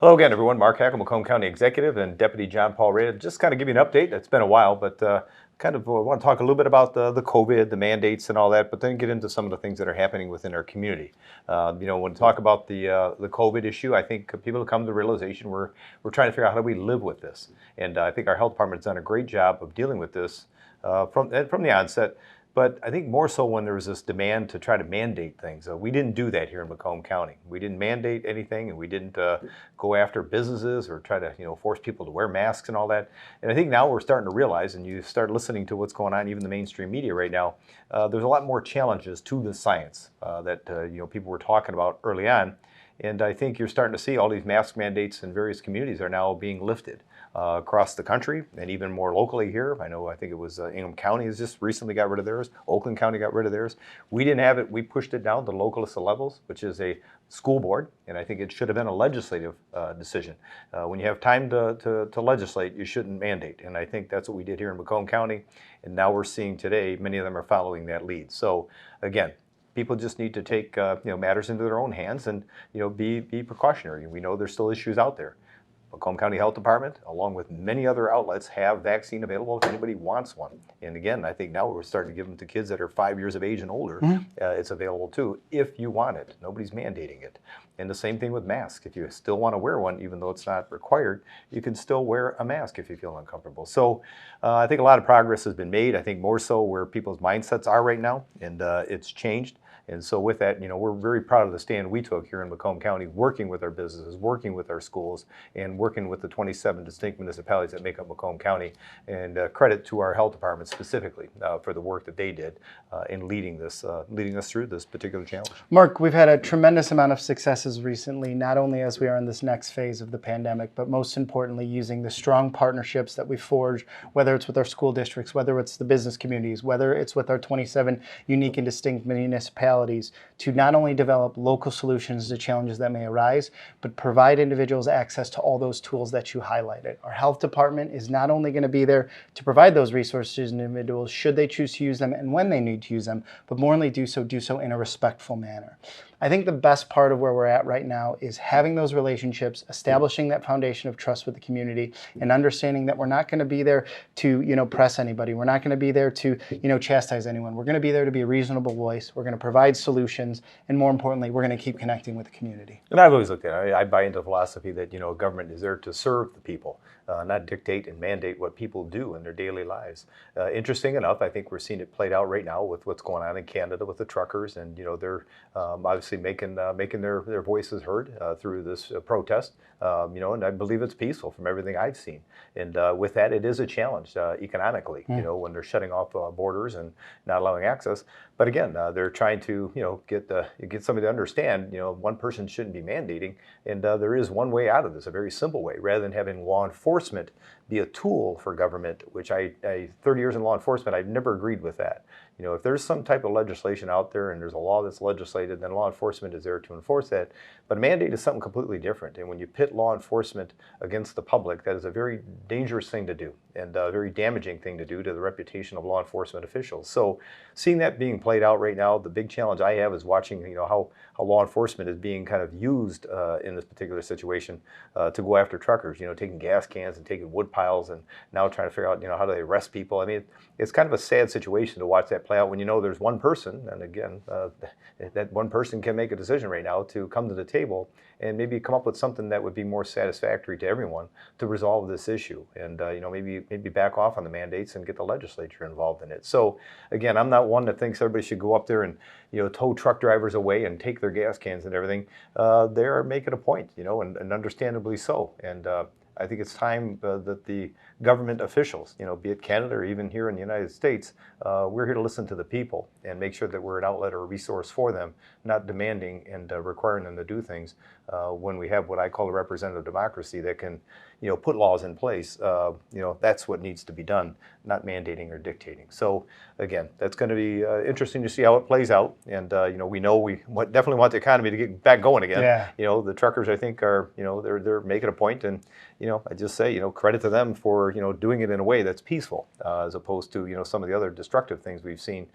Hello again, everyone. Mark Hackle, Macomb County Executive, and Deputy John Paul Rada. Just kind of give you an update. It's been a while, but want to talk a little bit about the COVID, the mandates, and all that, but then get into some of the things that are happening within our community. When we talk about the COVID issue, I think people have come to the realization we're trying to figure out how do we live with this, and I think our health department has done a great job of dealing with this from the onset. But I think more so when there was this demand to try to mandate things. We didn't do that here in Macomb County. We didn't mandate anything, and we didn't go after businesses or try to force people to wear masks and all that. And I think now we're starting to realize, and you start listening to what's going on, even the mainstream media right now, there's a lot more challenges to the science that people were talking about early on. And I think you're starting to see all these mask mandates in various communities are now being lifted across the country and even more locally here. I think it was Macomb County has just recently got rid of theirs. Oakland County got rid of theirs. We didn't have it. We pushed it down to the localist levels, which is a school board, and I think it should have been a legislative decision. When you have time to legislate, you shouldn't mandate, and I think that's what we did here in Macomb County, and now we're seeing today many of them are following that lead. So again, people just need to take matters into their own hands and be precautionary. We know there's still issues out there. Macomb County Health Department, along with many other outlets, have vaccine available if anybody wants one. And again, I think now we're starting to give them to kids that are 5 years of age and older. It's available too, if you want it. Nobody's mandating it. And the same thing with masks. If you still want to wear one, even though it's not required, you can still wear a mask if you feel uncomfortable. So I think a lot of progress has been made. I think more so where people's mindsets are right now, and it's changed. And so with that, we're very proud of the stand we took here in Macomb County, working with our businesses, working with our schools, and working with the 27 distinct municipalities that make up Macomb County. And credit to our health department specifically for the work that they did in leading us through this particular challenge. Mark, we've had a tremendous amount of successes recently, not only as we are in this next phase of the pandemic, but most importantly, using the strong partnerships that we forge, whether it's with our school districts, whether it's the business communities, whether it's with our 27 unique and distinct municipalities, to not only develop local solutions to challenges that may arise, but provide individuals access to all those tools that you highlighted. Our health department is not only going to be there to provide those resources to individuals should they choose to use them and when they need to use them, but more importantly do so in a respectful manner. I think the best part of where we're at right now is having those relationships, establishing that foundation of trust with the community, and understanding that we're not going to be there to, press anybody. We're not going to be there to, chastise anyone. We're going to be there to be a reasonable voice. We're going to provide solutions, and more importantly, we're going to keep connecting with the community. And I've always looked at it. I buy into the philosophy that, government is there to serve the people, not dictate and mandate what people do in their daily lives. Interesting enough, I think we're seeing it played out right now with what's going on in Canada with the truckers, and, they're obviously making their voices heard through this protest, and I believe it's peaceful from everything I've seen. And with that, it is a challenge economically, when they're shutting off borders and not allowing access. But again, they're trying to, get somebody to understand, one person shouldn't be mandating, and there is one way out of this, a very simple way, rather than having law enforcement be a tool for government, which I 30 years in law enforcement, I've never agreed with that. If there's some type of legislation out there and there's a law that's legislated, then law enforcement is there to enforce that. But a mandate is something completely different. And when you pit law enforcement against the public, that is a very dangerous thing to do and a very damaging thing to do to the reputation of law enforcement officials. So seeing that being played out right now, the big challenge I have is watching, how law enforcement is being kind of used in this particular situation to go after truckers, taking gas cans and taking wood piles and now trying to figure out, how do they arrest people. I mean, it's kind of a sad situation to watch that play out when there's one person, and again, that one person can make a decision right now to come to the table and maybe come up with something that would be more satisfactory to everyone to resolve this issue, and maybe back off on the mandates and get the legislature involved in it. So again, I'm not one that thinks everybody should go up there and tow truck drivers away and take their gas cans and everything. They're making a point, and understandably so. And I think it's time that the government officials, be it Canada or even here in the United States, we're here to listen to the people and make sure that we're an outlet or a resource for them, not demanding and requiring them to do things when we have what I call a representative democracy that can, put laws in place. That's what needs to be done, not mandating or dictating. So again, that's going to be interesting to see how it plays out. And we know we definitely want the economy to get back going again. Yeah. The truckers, I think, are they're making a point, and I just say credit to them for doing it in a way that's peaceful as opposed to some of the other destructive things we've seen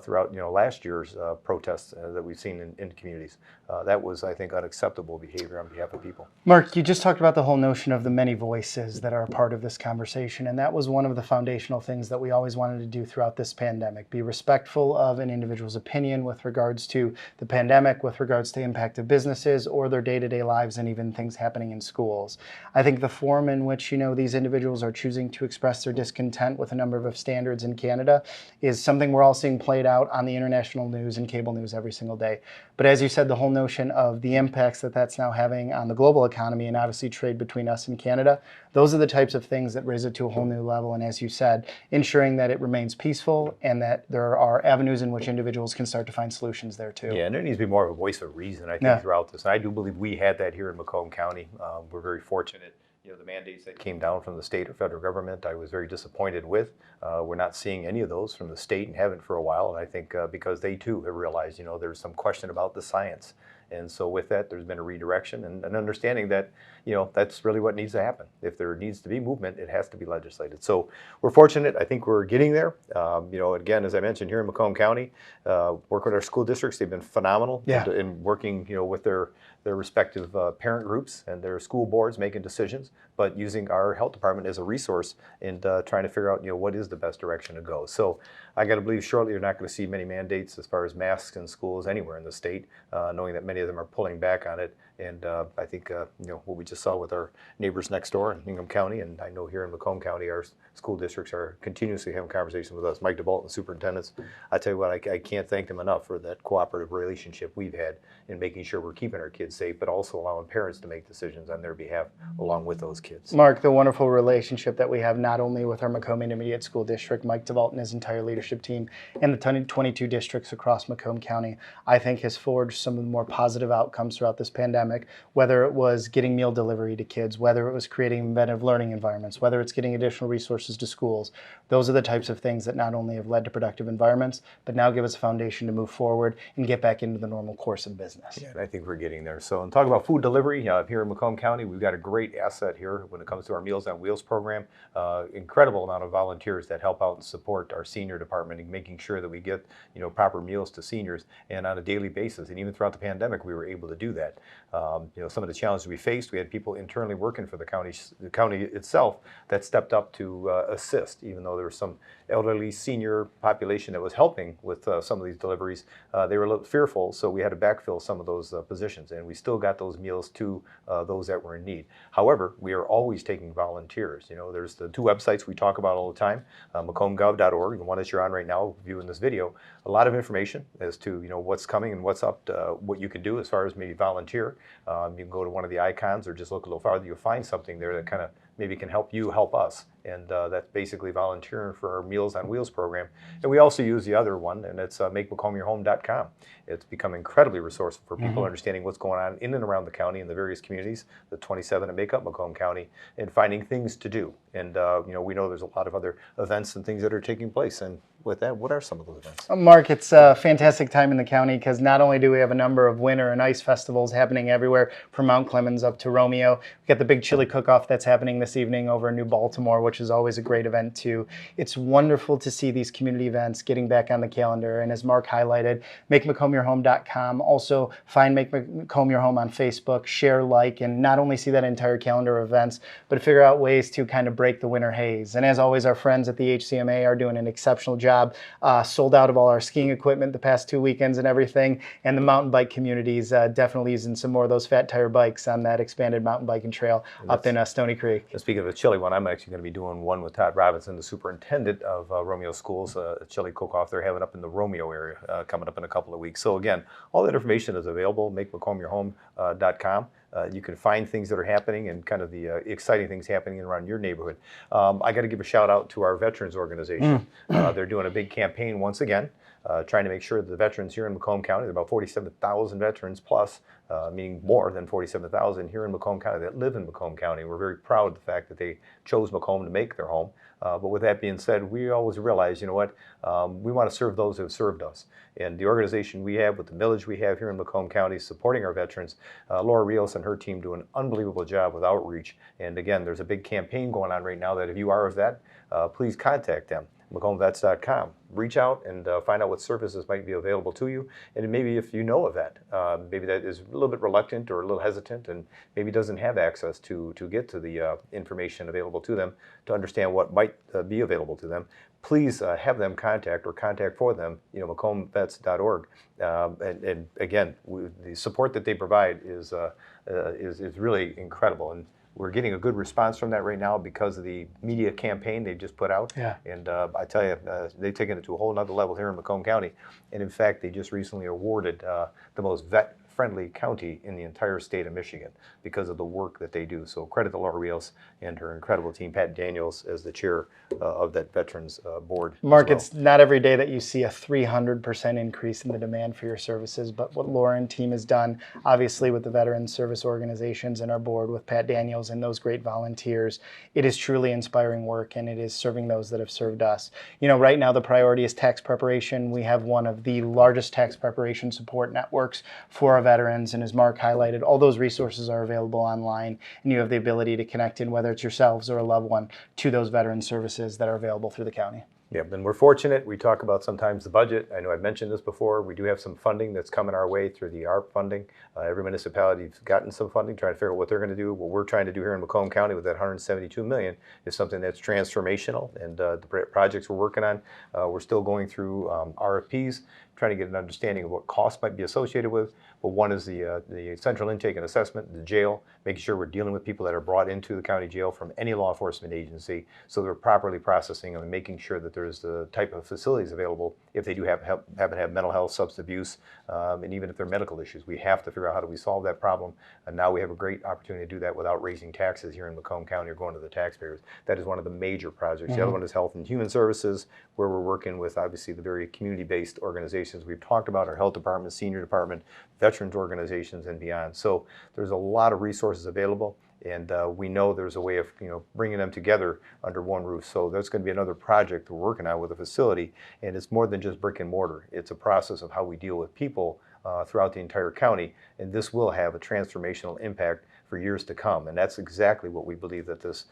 throughout last year's protests that we've seen in communities. That was, I think, unacceptable unacceptable behavior on behalf of people. Mark, you just talked about the whole notion of the many voices that are a part of this conversation, and that was one of the foundational things that we always wanted to do throughout this pandemic. Be respectful of an individual's opinion with regards to the pandemic, with regards to the impact of businesses or their day-to-day lives, and even things happening in schools. I think the form in which, these individuals are choosing to express their discontent with a number of standards in Canada is something we're all seeing played out on the international news and cable news every single day. But as you said, the whole notion of the impacts that that's now having on the global economy and obviously trade between us and Canada, those are the types of things that raise it to a whole new level. And as you said, ensuring that it remains peaceful and that there are avenues in which individuals can start to find solutions there too. Yeah, and there needs to be more of a voice of reason, I think, throughout this. And I do believe we had that here in Macomb County. We're very fortunate. The mandates that came down from the state or federal government, I was very disappointed with. We're not seeing any of those from the state and haven't for a while. And I think because they too have realized, there's some question about the science. And so with that, there's been a redirection and an understanding that, that's really what needs to happen. If there needs to be movement, it has to be legislated. So we're fortunate. I think we're getting there. Again, as I mentioned here in Macomb County, work with our school districts. They've been phenomenal in working, with their respective parent groups and their school boards making decisions, but using our health department as a resource and trying to figure out, what is the best direction to go. So I got to believe shortly you're not going to see many mandates as far as masks in schools anywhere in the state, knowing that many of them are pulling back on it. And I think, what we just saw with our neighbors next door in Ingham County, and I know here in Macomb County, our school districts are continuously having conversations with us. Mike DeBalt and the superintendents, I tell you what, I can't thank them enough for that cooperative relationship we've had in making sure we're keeping our kids safe, but also allowing parents to make decisions on their behalf along with those kids. Mark, the wonderful relationship that we have not only with our Macomb Intermediate School District, Mike DeVault and his entire leadership team, and the 22 districts across Macomb County, I think has forged some of the more positive outcomes throughout this pandemic, whether it was getting meal delivery to kids, whether it was creating inventive learning environments, whether it's getting additional resources to schools. Those are the types of things that not only have led to productive environments, but now give us a foundation to move forward and get back into the normal course of business. Yeah, and I think we're getting there. So, and talk about food delivery, here in Macomb County, we've got a great asset here when it comes to our Meals on Wheels program. Incredible amount of volunteers that help out and support our senior department in making sure that we get, proper meals to seniors and on a daily basis. And even throughout the pandemic, we were able to do that. Some of the challenges we faced, we had people internally working for the county itself that stepped up to assist, even though there was some elderly senior population that was helping with some of these deliveries. They were a little fearful, so we had to backfill some of those positions, and we still got those meals to those that were in need. However, we are always taking volunteers. There's the two websites we talk about all the time, macombgov.org, the one that you're on right now viewing this video. A lot of information as to what's coming and what's up, what you can do as far as maybe volunteer. You can go to one of the icons or just look a little farther. You'll find something there that kind of maybe can help you help us. And that's basically volunteering for our Meals on Wheels program. And we also use the other one, and it's makemacomb.com. It's become incredibly resourceful for people understanding what's going on in and around the county and the various communities, the 27 that make up Macomb County, and finding things to do. And we know there's a lot of other events and things that are taking place. And with that, what are some of those events? Mark, it's a fantastic time in the county because not only do we have a number of winter and ice festivals happening everywhere from Mount Clemens up to Romeo, we've got the big chili cook-off that's happening this evening over in New Baltimore, which is always a great event too. It's wonderful to see these community events getting back on the calendar. And as Mark highlighted, makemacomb.com. Also find Make Macomb Your Home on Facebook, share, like, and not only see that entire calendar of events, but figure out ways to kind of break the winter haze. And as always, our friends at the HCMA are doing an exceptional job. Sold out of all our skiing equipment the past 2 weekends and everything. And the mountain bike communities definitely using some more of those fat tire bikes on that expanded mountain biking trail up in Stony Creek. And speaking of a chili one, I'm actually going to be doing one with Todd Robinson, the superintendent of Romeo Schools, a chili cook-off they're having up in the Romeo area coming up in a couple of weeks. So again, all that information is available, makemacomyourhome.com. You can find things that are happening and kind of the exciting things happening around your neighborhood. I got to give a shout out to our veterans organization. They're doing a big campaign once again, trying to make sure that the veterans here in Macomb County, there are about 47,000 veterans plus, meaning more than 47,000 here in Macomb County that live in Macomb County. We're very proud of the fact that they chose Macomb to make their home. But with that being said, we always realize, we want to serve those who have served us. And the organization we have with the millage we have here in Macomb County supporting our veterans, Laura Rios and her team do an unbelievable job with outreach. And again, there's a big campaign going on right now that if you are a vet, please contact them. MacombVets.com. reach out and find out what services might be available to you. And maybe if you know a vet, maybe that is a little bit reluctant or a little hesitant and maybe doesn't have access to get to the information available to them to understand what might be available to them, please have them contact for them, macombvets.org. And again, the support that they provide is really incredible. And we're getting a good response from that right now because of the media campaign they just put out. Yeah. And I tell you, they've taken it to a whole nother level here in Macomb County. And in fact, they just recently awarded the most vet-friendly county in the entire state of Michigan because of the work that they do. So credit to Laura Rios and her incredible team, Pat Daniels as the chair of that Veterans Board. Mark, well. It's not every day that you see a 300% increase in the demand for your services, but what Laura and team has done, obviously with the veteran service organizations and our board with Pat Daniels and those great volunteers, it is truly inspiring work, and it is serving those that have served us. Right now the priority is tax preparation. We have one of the largest tax preparation support networks for our veterans, and as Mark highlighted, all those resources are available online, and you have the ability to connect in, whether it's yourselves or a loved one, to those veteran services that are available through the county. Yeah, and we're fortunate. We talk about sometimes the budget. I know I've mentioned this before. We do have some funding that's coming our way through the Arp Funding. Every municipality's gotten some funding, trying to figure out what they're going to do. What we're trying to do here in Macomb County with that $172 million is something that's transformational. And the projects we're working on, we're still going through RFPs, trying to get an understanding of what costs might be associated with. But one is the central intake and assessment, the jail, making sure we're dealing with people that are brought into the county jail from any law enforcement agency, so they're properly processing them and making sure that there's the type of facilities available if they do happen to have mental health, substance abuse, and even if they're medical issues. We have to figure out how do we solve that problem. And now we have a great opportunity to do that without raising taxes here in Macomb County or going to the taxpayers. That is one of the major projects. Mm-hmm. The other one is Health and Human Services, where we're working with obviously the very community-based organizations we've talked about, our health department, senior department, veterans organizations, and beyond. So there's a lot of resources available, and we know there's a way of bringing them together under one roof. So that's going to be another project we're working on with a facility, and it's more than just brick and mortar. It's a process of how we deal with people throughout the entire county, and this will have a transformational impact for years to come. And that's exactly what we believe that this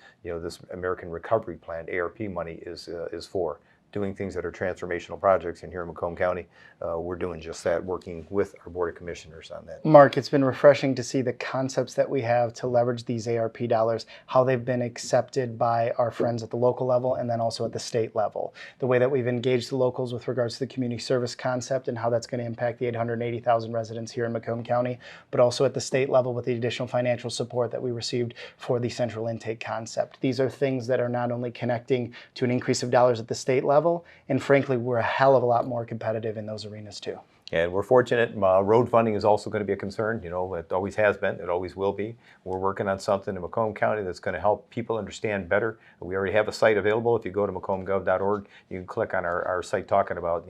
American Recovery Plan, ARP money, is for. Doing things that are transformational projects, and here in Macomb County, we're doing just that, working with our Board of Commissioners on that. Mark, it's been refreshing to see the concepts that we have to leverage these ARP dollars, how they've been accepted by our friends at the local level and then also at the state level. The way that we've engaged the locals with regards to the community service concept and how that's going to impact the 880,000 residents here in Macomb County, but also at the state level with the additional financial support that we received for the central intake concept. These are things that are not only connecting to an increase of dollars at the state level, and frankly, we're a hell of a lot more competitive in those arenas too. And we're fortunate. Road funding is also going to be a concern. It always has been. It always will be. We're working on something in Macomb County that's going to help people understand better. We already have a site available. If you go to macombgov.org, you can click on our site talking about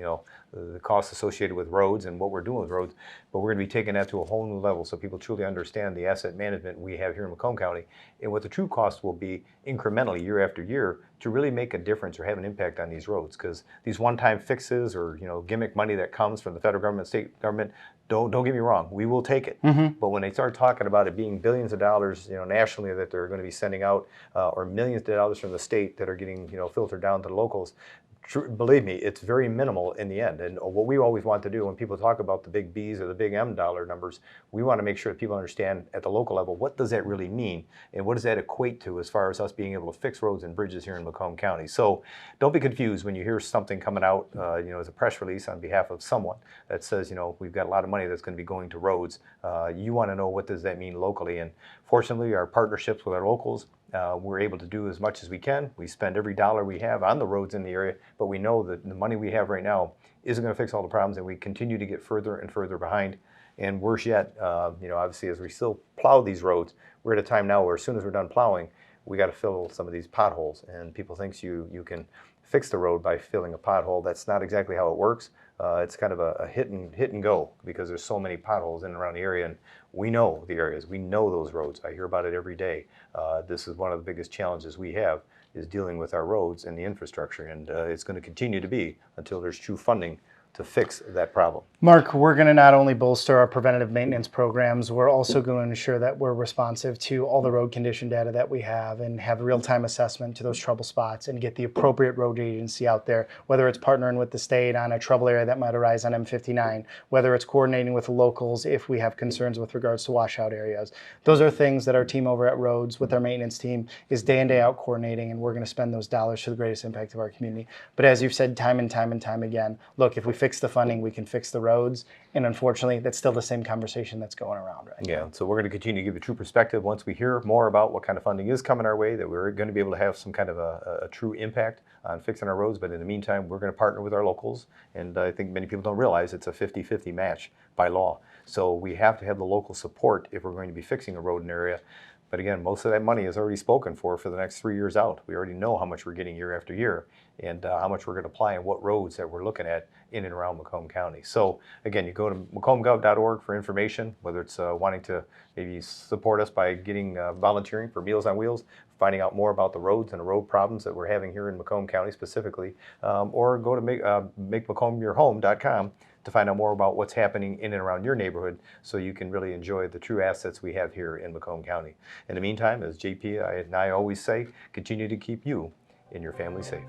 the costs associated with roads and what we're doing with roads. But we're going to be taking that to a whole new level so people truly understand the asset management we have here in Macomb County and what the true cost will be incrementally year after year to really make a difference or have an impact on these roads. Because these one-time fixes or gimmick money that comes from the federal government, state government, don't get me wrong, we will take it. Mm-hmm. But when they start talking about it being billions of dollars, nationally that they're going to be sending out, or millions of dollars from the state that are getting filtered down to the locals, believe me, it's very minimal in the end. And what we always want to do when people talk about the big B's or the big M dollar numbers, we want to make sure that people understand at the local level, what does that really mean? And what does that equate to as far as us being able to fix roads and bridges here in Macomb County? So don't be confused when you hear something coming out, as a press release on behalf of someone that says, we've got a lot of money that's going to be going to roads. You want to know, what does that mean locally? And fortunately, our partnerships with our locals, we're able to do as much as we can. We spend every dollar we have on the roads in the area, but we know that the money we have right now isn't going to fix all the problems, and we continue to get further and further behind. And worse yet, obviously as we still plow these roads, we're at a time now where as soon as we're done plowing, we got to fill some of these potholes. And people think you can fix the road by filling a pothole. That's not exactly how it works. It's kind of a hit and go because there's so many potholes in and around the area, and we know the areas. We know those roads. I hear about it every day. This is one of the biggest challenges we have, is dealing with our roads and the infrastructure, and it's going to continue to be until there's true funding to fix that problem. Mark, we're going to not only bolster our preventative maintenance programs, we're also going to ensure that we're responsive to all the road condition data that we have and have real-time assessment to those trouble spots and get the appropriate road agency out there, whether it's partnering with the state on a trouble area that might arise on M59, whether it's coordinating with the locals if we have concerns with regards to washout areas. Those are things that our team over at Roads with our maintenance team is day in, day out coordinating, and we're going to spend those dollars to the greatest impact of our community. But as you've said time and time again, look, if we fix the funding, we can fix the roads. And unfortunately, that's still the same conversation that's going around right now. Yeah, so we're going to continue to give a true perspective once we hear more about what kind of funding is coming our way, that we're going to be able to have some kind of a true impact on fixing our roads. But in the meantime, we're going to partner with our locals. And I think many people don't realize it's a 50-50 match by law. So we have to have the local support if we're going to be fixing a road in an area. But again, most of that money is already spoken for the next 3 years out. We already know how much we're getting year after year and how much we're going to apply and what roads that we're looking at in and around Macomb County. So again, you go to macombgov.org for information, whether it's wanting to maybe support us by getting volunteering for Meals on Wheels, finding out more about the roads and the road problems that we're having here in Macomb County specifically, or go to makeMacombYourHome.com to find out more about what's happening in and around your neighborhood so you can really enjoy the true assets we have here in Macomb County. In the meantime, as JP and I always say, continue to keep you and your family safe.